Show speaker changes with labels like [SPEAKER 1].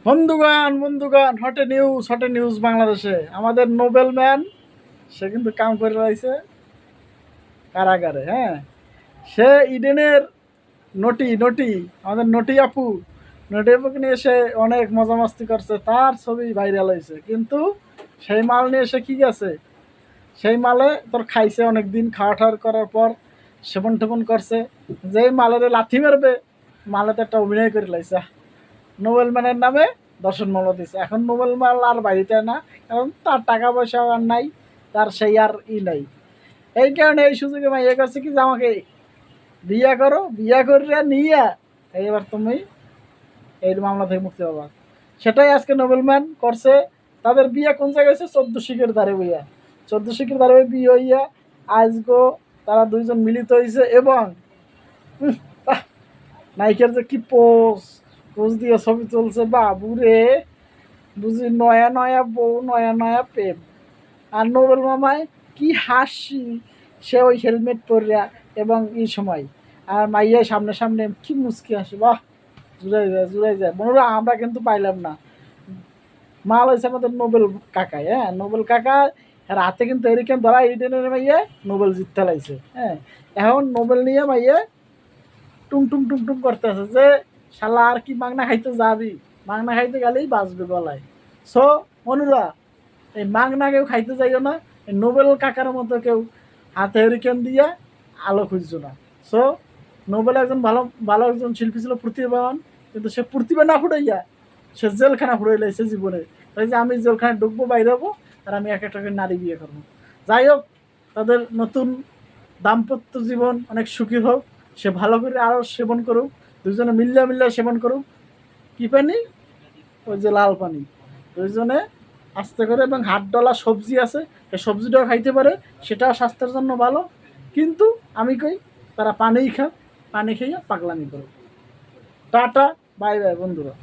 [SPEAKER 1] বন্ধুগণ বন্ধুগণ, হটে নিউজ বাংলাদেশে আমাদের নোবেল ম্যান সে কিন্তু কাম করে রয়েছে কারাগারে। হ্যাঁ, সে ইডেনের নটি নটি আমাদের নটি আপুকে নিয়ে সে অনেক মজা মাস্তি করছে, তার ছবি ভাইরাল হয়েছে। কিন্তু সেই মাল নিয়ে সে কি গেছে, সেই মালে তোর খাইছে অনেক দিন, খাওয়া ঠাওয়ার করার পর সেবন টেবন করছে, যেই মালের লাথি মারবে মালে তো একটা অভিনয় করে লাইছে, নোবেল ম্যানের নামে দর্শন মামলা দিচ্ছে। এখন নোবেল মাল আর বাড়িতে না, কারণ তার টাকা পয়সা আর নাই, তার সেই আর নাই। এই কারণে এই সুযোগে মাইয়া করছে কি যে আমাকে বিয়া করো, বিয়া করে নিয়ে এইবার তুমি এই মামলা থেকে মুক্তি পাবা। সেটাই আজকে নোবেল ম্যান করছে। তাদের বিয়ে কোন জায়গায় হয়েছে? 14 শিখের দ্বারে বইয়া, 14 শিখের দ্বারে বিয়ে হইয়া আজগো তারা দুইজন মিলিত হয়েছে। এবং নায়িকার যে কি পোজ দিয়ে ছবি তুলছে, বাবুরে বুঝি নয়া নয়া বউ, নয়া নয়া প্রেম। আর নোবেল মামায় কি হাসি, সে ওই হেলমেট পরিয়া এবং এই সময় আর মাইয়া সামনে সামনে কি মুচকি হাসি, বাহ জুড়াই যায় বন্ধুরা। আমরা কিন্তু পাইলাম না, মাল হয়েছে আমাদের নোবেল কাকায়। হ্যাঁ, নোবেল কাকা রাতে কিন্তু এরিকেন ধরা ইডেনের মাইয়া নোবেল জিততে লাইছে। হ্যাঁ, এখন নোবেল নিয়ে মাইয়া টুং টুং টুং টুং করতে আছে যে শালা আর কি মাংনা খাইতে যাবি, মাংনা খাইতে গেলেই বাঁচবে গলায়। সো মনুরা, এই মাংনা কেউ খাইতে যাইও না, এই নোবেল কাকার মতো কেউ হাতে হেরিকেন দিয়ে আলো খুঁজছো না। সো নোবেল একজন ভালো ভালো একজন শিল্পী ছিল, প্রতিভাবান, কিন্তু সে প্রতিভা না ফুটাইয়া সে জেলখানা ফুটাই লাইছে জীবনে। তাই যে আমি জেলখানায় ঢুকবো, বাইরে হবো, আর আমি এক একটা করে নারী বিয়ে করবো। যাই হোক, তাদের নতুন দাম্পত্য জীবন অনেক সুখী হোক, সে ভালো করে আরও সেবন করুক, দুজনে মিল্লা সেবন করুক। কী পানি? ওই যে লাল পানি। দুইজনে আস্তে করে, এবং হাত ডলা সবজি আছে, এই সবজিটাও খাইতে পারে, সেটাও স্বাস্থ্যের জন্য ভালো। কিন্তু আমি কই তারা পানিই খাক, পানি খাইয়া পাগলামি করুক। টাটা, বাই বাই বন্ধুরা।